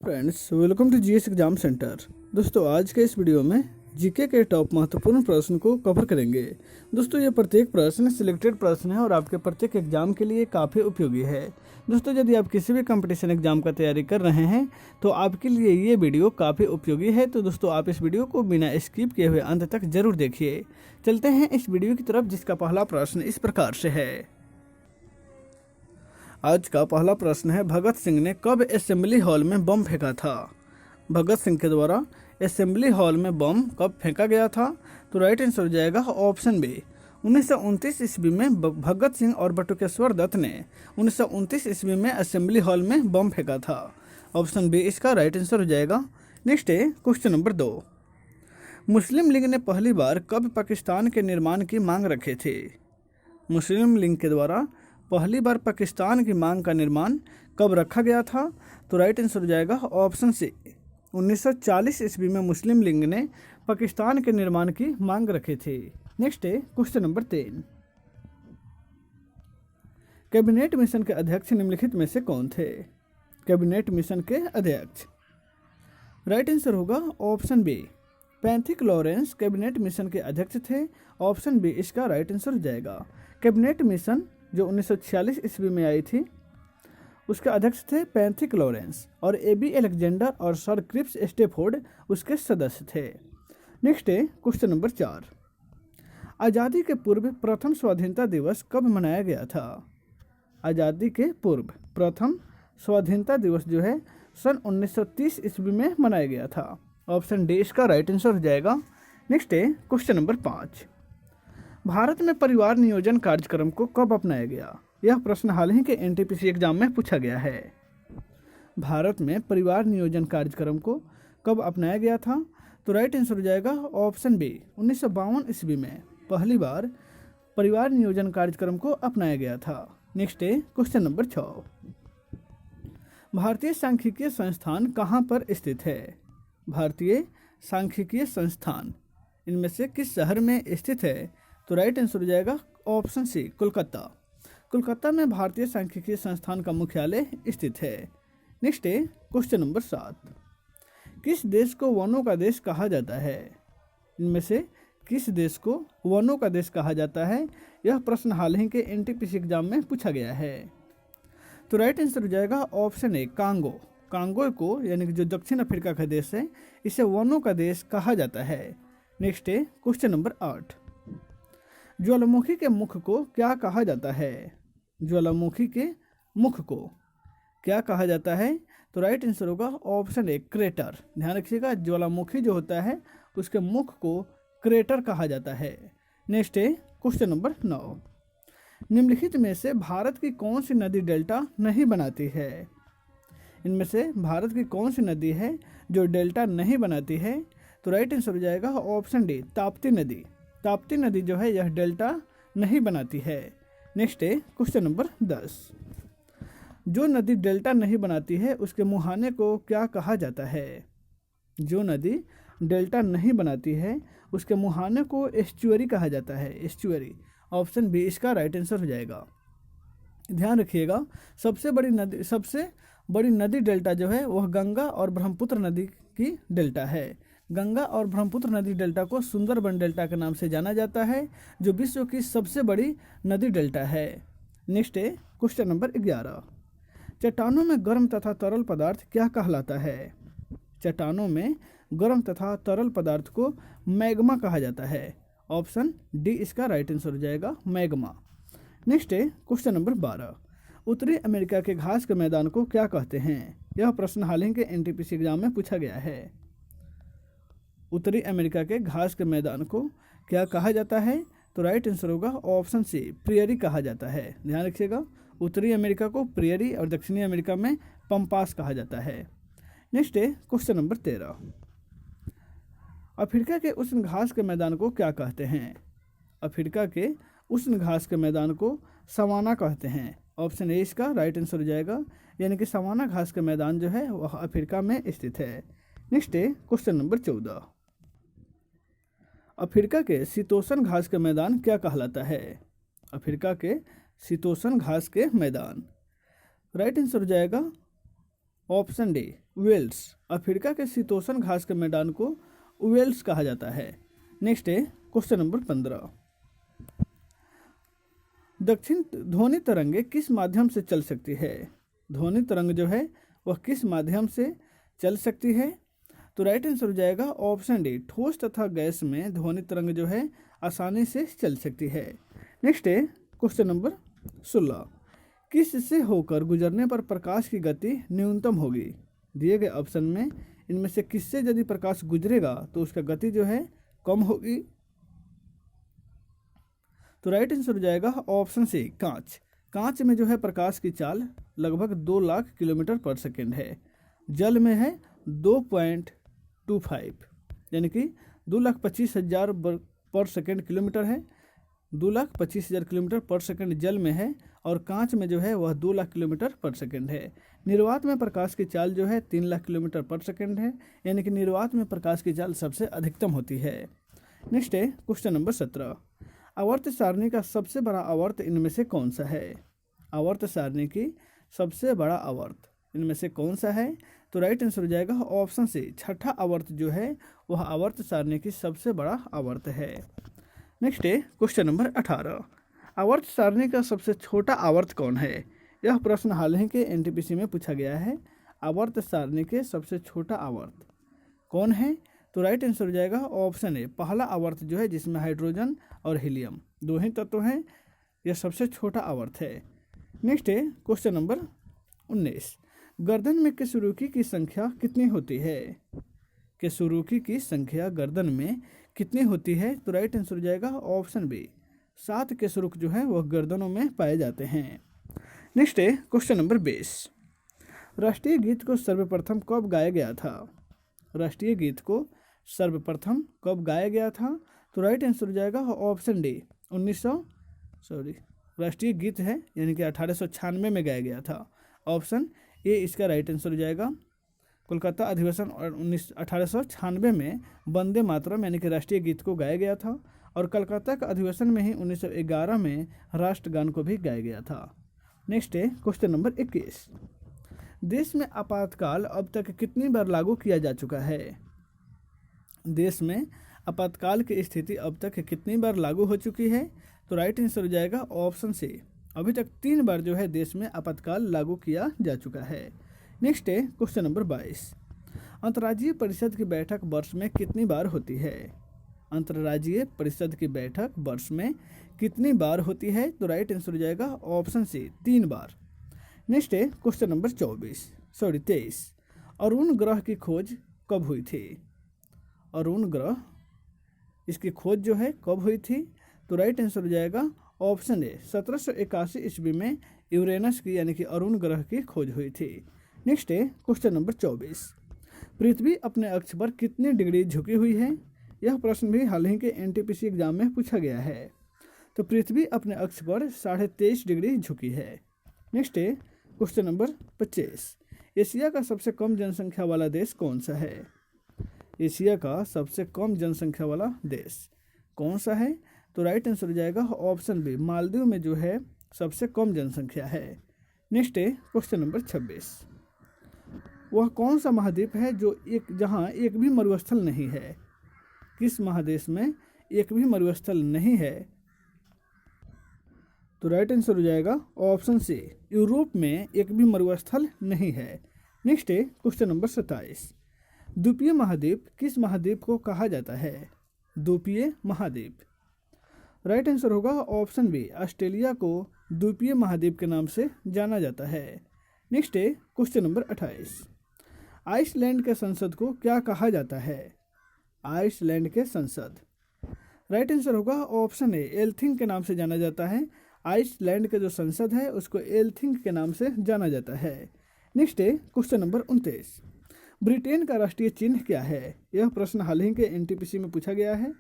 Friends, welcome to GS exam centre. दोस्तों, आज के इस वीडियो में जीके के टॉप महत्वपूर्ण प्रश्न को कवर करेंगे। दोस्तों, ये प्रत्येक प्रश्न सिलेक्टेड प्रश्न है और आपके प्रत्येक एग्जाम के लिए काफ़ी उपयोगी है। दोस्तों, यदि आप किसी भी कंपटीशन एग्जाम का तैयारी कर रहे हैं तो आपके लिए ये वीडियो काफ़ी उपयोगी है। तो दोस्तों, आप इस वीडियो को बिना स्किप किए हुए अंत तक जरूर देखिए। चलते हैं इस वीडियो की तरफ, जिसका पहला प्रश्न इस प्रकार से है। आज का पहला प्रश्न है, भगत सिंह ने कब असेंबली हॉल में बम फेंका था? भगत सिंह के द्वारा असेंबली हॉल में बम कब फेंका गया था? तो राइट आंसर हो जाएगा ऑप्शन बी, 1929 ईस्वी में भगत सिंह और बटुकेश्वर दत्त ने 1929 ईस्वी में असेंबली हॉल में बम फेंका था। ऑप्शन बी इसका राइट आंसर हो जाएगा। नेक्स्ट है क्वेश्चन नंबर 2। मुस्लिम लीग ने पहली बार कब पाकिस्तान के निर्माण की मांग रखे थे? मुस्लिम लीग के द्वारा पहली बार पाकिस्तान की मांग का निर्माण कब रखा गया था? तो राइट आंसर हो जाएगा ऑप्शन सी, 1940 ईस्वी में मुस्लिम लीग ने पाकिस्तान के निर्माण की मांग रखी थी। नेक्स्ट है क्वेश्चन नंबर 3। कैबिनेट मिशन के अध्यक्ष निम्नलिखित में से कौन थे? कैबिनेट मिशन के अध्यक्ष राइट आंसर होगा option B, Pethick Lawrence cabinet mission के अध्यक्ष थे। ऑप्शन बी इसका राइट आंसर हो जाएगा। कैबिनेट मिशन जो 1946 ईस्वी में आई थी उसके अध्यक्ष थे पैंथिक लॉरेंस और एबी अलेक्जेंडर और सर क्रिप्स स्टेफोर्ड उसके सदस्य थे। नेक्स्ट है क्वेश्चन नंबर 4। आज़ादी के पूर्व प्रथम स्वाधीनता दिवस कब मनाया गया था? आज़ादी के पूर्व प्रथम स्वाधीनता दिवस जो है सन 1930 ईस्वी में मनाया गया था। ऑप्शन डी इसका राइट आंसर हो जाएगा। नेक्स्ट है क्वेश्चन नंबर 5। भारत में परिवार नियोजन कार्यक्रम को कब अपनाया गया? यह प्रश्न हाल ही के एनटीपीसी एग्जाम में पूछा गया है। भारत में परिवार नियोजन कार्यक्रम को कब अपनाया गया था? तो राइट आंसर हो जाएगा ऑप्शन बी, 1952 ईस्वी में पहली बार परिवार नियोजन कार्यक्रम को अपनाया गया था। नेक्स्ट है क्वेश्चन नंबर 6। भारतीय सांख्यिकीय संस्थान कहाँ पर स्थित है? भारतीय सांख्यिकीय संस्थान इनमें से किस शहर में स्थित है? तो राइट आंसर हो जाएगा ऑप्शन सी, कोलकाता। कोलकाता में भारतीय सांख्यिकीय संस्थान का मुख्यालय स्थित है। नेक्स्ट है क्वेश्चन नंबर 7। किस देश को वनों का देश कहा जाता है? इनमें से किस देश को वनों का देश कहा जाता है? यह प्रश्न हाल ही के एनटीपीसी एग्जाम में पूछा गया है। तो राइट आंसर हो जाएगा ऑप्शन ए, कांगो। कांगो को यानी कि जो दक्षिण अफ्रीका का देश है इसे वनों का देश कहा जाता है। नेक्स्ट है क्वेश्चन नंबर 8। ज्वालामुखी के मुख को क्या कहा जाता है? ज्वालामुखी के मुख को क्या कहा जाता है? तो राइट आंसर होगा ऑप्शन ए, क्रेटर। ध्यान रखिएगा, ज्वालामुखी जो होता है उसके मुख को क्रेटर कहा जाता है। नेक्स्ट है क्वेश्चन नंबर 9। निम्नलिखित में से भारत की कौन सी नदी डेल्टा नहीं बनाती है? इनमें से भारत की कौन सी नदी है जो डेल्टा नहीं बनाती है? तो राइट आंसर हो जाएगा ऑप्शन डी, ताप्ती नदी। ताप्ती नदी जो है यह डेल्टा नहीं बनाती है। नेक्स्ट है क्वेश्चन नंबर 10। जो नदी डेल्टा नहीं बनाती है उसके मुहाने को क्या कहा जाता है? जो नदी डेल्टा नहीं बनाती है उसके मुहाने को एस्चुअरी कहा जाता है। एस्चुअरी ऑप्शन बी इसका राइट आंसर हो जाएगा। ध्यान रखिएगा, सबसे बड़ी नदी डेल्टा जो है वह गंगा और ब्रह्मपुत्र नदी की डेल्टा है। गंगा और ब्रह्मपुत्र नदी डेल्टा को सुंदरबन डेल्टा के नाम से जाना जाता है, जो विश्व की सबसे बड़ी नदी डेल्टा है। नेक्स्ट है क्वेश्चन नंबर 11। चट्टानों में गर्म तथा तरल पदार्थ क्या कहलाता है? चट्टानों में गर्म तथा तरल पदार्थ को मैग्मा कहा जाता है। ऑप्शन डी इसका राइट आंसर हो जाएगा, मैग्मा। नेक्स्ट है क्वेश्चन नंबर 12। उत्तरी अमेरिका के घास के मैदान को क्या कहते हैं? यह प्रश्न हाल ही के एनटीपीसी एग्जाम में पूछा गया है। उत्तरी अमेरिका के घास के मैदान को क्या कहा जाता है? तो राइट आंसर होगा ऑप्शन सी, प्रियरी कहा जाता है। ध्यान रखिएगा, उत्तरी अमेरिका को प्रियरी और दक्षिणी अमेरिका में पंपास कहा जाता है। नेक्स्ट है क्वेश्चन नंबर 13। अफ्रीका के उष्ण घास के मैदान को क्या कहते हैं? अफ्रीका के उष्ण घास के मैदान को सवाना कहते हैं। ऑप्शन ए इसका राइट आंसर हो जाएगा, यानी कि सवाना घास के मैदान जो है वह अफ्रीका में स्थित है। नेक्स्ट है क्वेश्चन नंबर 14। अफ्रीका के शीतोष्ण घास के मैदान क्या कहलाता है? अफ्रीका के शीतोष्ण घास के मैदान राइट आंसर हो जाएगा ऑप्शन डी वेल्स। अफ्रीका के शीतोष्ण घास के मैदान को वेल्स कहा जाता है। नेक्स्ट है क्वेश्चन नंबर 15। दक्षिण ध्वनि तरंगे किस माध्यम से चल सकती है? ध्वनि तरंग जो है वह किस माध्यम से चल सकती है? तो राइट आंसर हो जाएगा ऑप्शन डी ठोस तथा गैस में ध्वनि तरंग जो है आसानी से चल सकती है। नेक्स्ट है क्वेश्चन नंबर 16। किस से होकर गुजरने पर प्रकाश की गति न्यूनतम होगी? दिए गए ऑप्शन में इनमें से किससे यदि प्रकाश गुजरेगा तो उसका गति जो है कम होगी? तो राइट आंसर हो जाएगा ऑप्शन सी कांच। कांच में जो है प्रकाश की चाल लगभग 2 लाख किलोमीटर पर सेकेंड है। जल में है 2.25 यानी कि 2,25,000 पर सेकेंड किलोमीटर है। 2,25,000 किलोमीटर पर सेकेंड जल में है और कांच में जो है वह 2 लाख किलोमीटर पर सेकेंड है। निर्वात में प्रकाश की चाल जो है 3 लाख किलोमीटर पर सेकेंड है, यानी कि निर्वात में प्रकाश की चाल सबसे अधिकतम होती है। नेक्स्ट है क्वेश्चन नंबर 17। आवर्त सारणी का सबसे बड़ा आवर्त इनमें से कौन सा है? आवर्त सारणी की सबसे बड़ा आवर्त इनमें से कौन सा है? तो राइट आंसर हो जाएगा ऑप्शन सी छठा आवर्त जो है वह आवर्त सारणी की सबसे बड़ा आवर्त है। नेक्स्ट है क्वेश्चन नंबर 18। आवर्त सारणी का सबसे छोटा आवर्त कौन है? यह प्रश्न हाल ही के एनटीपीसी में पूछा गया है। आवर्त सारणी के सबसे छोटा आवर्त कौन है? तो राइट आंसर हो जाएगा ऑप्शन ए पहला आवर्त जो है जिसमें हाइड्रोजन और हीलियम दो ही तत्व हैं, यह सबसे छोटा आवर्त है। नेक्स्ट है क्वेश्चन नंबर 19। गर्दन में केसुरुकी की संख्या कितनी होती है? केसुरुकी की संख्या गर्दन में कितनी होती है? तो राइट आंसर हो जाएगा ऑप्शन बी 7 केसुरुक जो है वह गर्दनों में पाए जाते हैं। नेक्स्ट है क्वेश्चन नंबर 20। राष्ट्रीय गीत को सर्वप्रथम कब गाया गया था? राष्ट्रीय गीत को सर्वप्रथम कब गाया गया था? तो राइट आंसर हो जाएगा ऑप्शन डी 1900 राष्ट्रीय गीत है यानी कि 1896 में गाया गया था। ऑप्शन ए इसका राइट आंसर हो जाएगा। कोलकाता अधिवेशन और 1896 में वंदे मातरम यानी कि राष्ट्रीय गीत को गाया गया था और कलकत्ता का अधिवेशन में ही 1911 में राष्ट्रगान को भी गाया गया था। नेक्स्ट है क्वेश्चन नंबर 21। देश में आपातकाल अब तक कितनी बार लागू किया जा चुका है? देश में आपातकाल की स्थिति अब तक कितनी बार लागू हो चुकी है? तो राइट आंसर हो जाएगा ऑप्शन सी अभी तक 3 बार जो है देश में आपातकाल लागू किया जा चुका है। नेक्स्ट है क्वेश्चन नंबर 22। अंतर्राज्यीय परिषद की बैठक वर्ष में कितनी बार होती है? अंतर्राज्यीय परिषद की बैठक वर्ष में कितनी बार होती है? तो राइट आंसर हो जाएगा ऑप्शन सी 3 बार। नेक्स्ट है क्वेश्चन नंबर 23। अरुण ग्रह की खोज कब हुई थी? अरुण ग्रह इसकी खोज जो है कब हुई थी? तो राइट आंसर हो जाएगा ऑप्शन ए 1781 ईस्वी में यूरेनस की यानी कि अरुण ग्रह की खोज हुई थी। नेक्स्ट है क्वेश्चन नंबर 24। पृथ्वी अपने अक्ष पर कितनी डिग्री झुकी हुई है? यह प्रश्न भी हाल ही के एनटीपीसी एग्जाम में पूछा गया है। तो पृथ्वी अपने अक्ष पर 23.5 डिग्री झुकी है। नेक्स्ट है क्वेश्चन नंबर 25। एशिया का सबसे कम जनसंख्या वाला देश कौन सा है? एशिया का सबसे कम जनसंख्या वाला देश कौन सा है? तो राइट आंसर हो जाएगा ऑप्शन बी मालदीव में जो है सबसे कम जनसंख्या है। नेक्स्ट है क्वेश्चन नंबर 26। वह कौन सा महाद्वीप है जो जहां एक भी मरुस्थल नहीं है? किस महादेश में एक भी मरुस्थल नहीं है? तो राइट आंसर हो जाएगा ऑप्शन सी यूरोप में एक भी मरुस्थल नहीं है। नेक्स्ट है क्वेश्चन नंबर 27। द्वीपीय महाद्वीप किस महाद्वीप को कहा जाता है? द्वीपीय महाद्वीप राइट आंसर होगा ऑप्शन बी ऑस्ट्रेलिया को द्वीपीय महाद्वीप के नाम से जाना जाता है। नेक्स्ट है क्वेश्चन नंबर 28। आइसलैंड के संसद को क्या कहा जाता है? आइसलैंड के संसद राइट आंसर होगा ऑप्शन ए एल्थिंग के नाम से जाना जाता है। आइसलैंड के जो संसद है उसको एल्थिंग के नाम से जाना जाता है। नेक्स्ट है क्वेश्चन नंबर 29। ब्रिटेन का राष्ट्रीय चिन्ह क्या है? यह प्रश्न हाल ही के एनटीपीसी में पूछा गया है।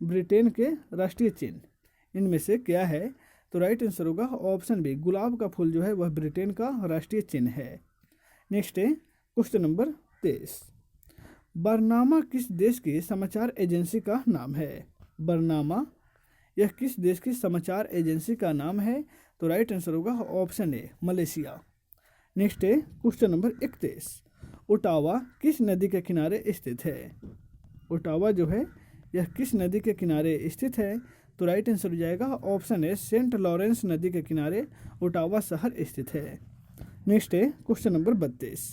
ब्रिटेन के राष्ट्रीय चिन्ह इनमें से क्या है? तो राइट आंसर होगा ऑप्शन बी गुलाब का फूल जो है वह ब्रिटेन का राष्ट्रीय चिन्ह है। नेक्स्ट है क्वेश्चन नंबर 23। बरनामा किस देश की समाचार एजेंसी का नाम है? बरनामा यह किस देश की समाचार एजेंसी का नाम है? तो राइट आंसर होगा ऑप्शन ए मलेशिया। नेक्स्ट है क्वेश्चन नंबर 31, ओटावा किस नदी के किनारे स्थित है? ओटावा जो है यह किस नदी के किनारे स्थित है? तो राइट आंसर हो जाएगा ऑप्शन है सेंट लॉरेंस नदी के किनारे ओटावा शहर स्थित है। नेक्स्ट है क्वेश्चन नंबर 32,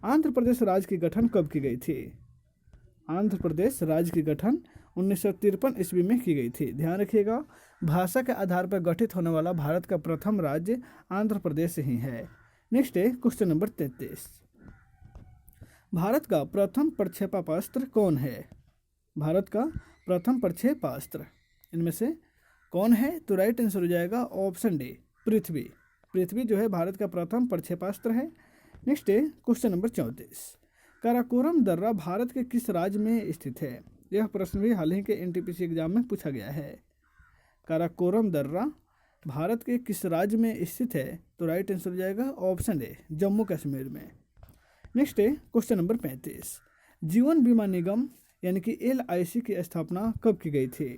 आंध्र प्रदेश राज्य की गठन कब की गई थी? आंध्र प्रदेश राज्य की गठन 1953 ईस्वी में की गई थी। ध्यान रखिएगा, भाषा के आधार पर गठित होने वाला भारत का प्रथम राज्य आंध्र प्रदेश ही है। नेक्स्ट है क्वेश्चन नंबर 33, भारत का प्रथम प्रक्षेपास्त्र कौन है? भारत का प्रथम प्रक्षेपास्त्र इनमें से कौन है? तो राइट आंसर हो जाएगा ऑप्शन डी, पृथ्वी। पृथ्वी जो है भारत का प्रथम प्रक्षेपास्त्र है। नेक्स्ट है क्वेश्चन नंबर 34, काराकोरम दर्रा भारत के किस राज्य में स्थित है? यह प्रश्न भी हाल ही के एनटीपीसी एग्जाम में पूछा गया है। काराकोरम दर्रा भारत के किस राज्य में स्थित है? तो राइट आंसर हो जाएगा ऑप्शन ए, जम्मू कश्मीर में। नेक्स्ट है क्वेश्चन नंबर 35, जीवन बीमा निगम यानी कि LIC की स्थापना कब की गई थी?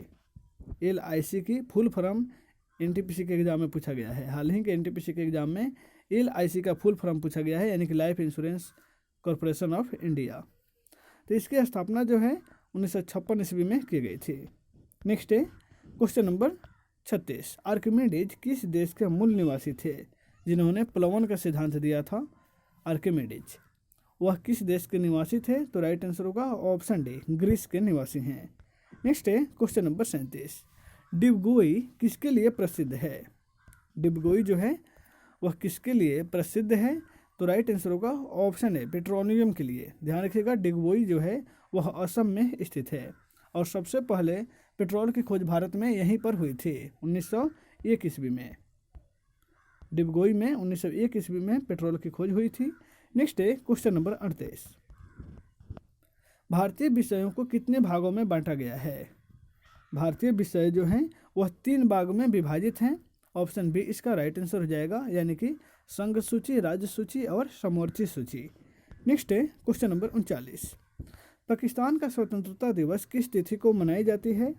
LIC की फुल फॉर्म एनटीपीसी के एग्जाम में पूछा गया है। हाल ही के एनटीपीसी के एग्जाम में LIC का फुल फॉर्म पूछा गया है, यानी कि life insurance corporation of India. तो इसकी स्थापना जो है 1956 ईस्वी में की गई थी। नेक्स्ट है क्वेश्चन नंबर 36, आर्किमिडीज किस देश के मूल निवासी थे जिन्होंने प्लवन का सिद्धांत दिया था? आर्किमिडीज वह किस देश के निवासी थे? तो राइट आंसर होगा ऑप्शन डी, ग्रीस के निवासी हैं। नेक्स्ट है क्वेश्चन नंबर 37, डिबगोई किसके लिए प्रसिद्ध है? डिबगोई जो है वह किसके लिए प्रसिद्ध है? तो राइट आंसर होगा ऑप्शन ए, पेट्रोलियम के लिए। ध्यान रखिएगा, डिबगोई जो है वह असम में स्थित है और सबसे पहले पेट्रोल की खोज भारत में यहीं पर हुई थी 1901 ईस्वी में। डिबगोई में 1901 ईस्वी में पेट्रोल की खोज हुई थी। नेक्स्ट है क्वेश्चन नंबर 38, भारतीय विषयों को कितने भागों में बांटा गया है? भारतीय विषय जो हैं वह 3 भागों में विभाजित हैं। ऑप्शन बी इसका राइट आंसर हो जाएगा, यानी कि संघ सूची, राज्य सूची और समवर्ती सूची। नेक्स्ट है क्वेश्चन नंबर 39, पाकिस्तान का स्वतंत्रता दिवस किस तिथि को मनाई जाती है?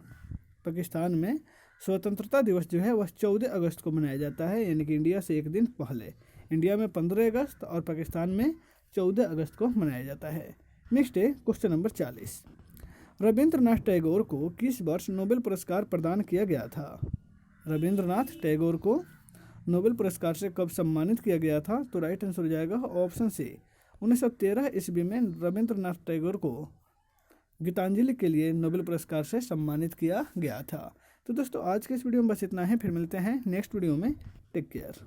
पाकिस्तान में स्वतंत्रता दिवस जो है वह 14 अगस्त को मनाया जाता है, यानी कि इंडिया से एक दिन पहले। इंडिया में 15 अगस्त और पाकिस्तान में 14 अगस्त को मनाया जाता है। नेक्स्ट है क्वेश्चन नंबर 40, रविंद्रनाथ टैगोर को किस वर्ष नोबेल पुरस्कार प्रदान किया गया था? रविंद्रनाथ टैगोर को नोबेल पुरस्कार से कब सम्मानित किया गया था? तो राइट आंसर हो जाएगा ऑप्शन सी, 1913 ईस्वी में रविंद्रनाथ टैगोर को गीतांजलि के लिए नोबेल पुरस्कार से सम्मानित किया गया था। तो दोस्तों आज के इस वीडियो में बस इतना है, फिर मिलते हैं नेक्स्ट वीडियो में। Take care.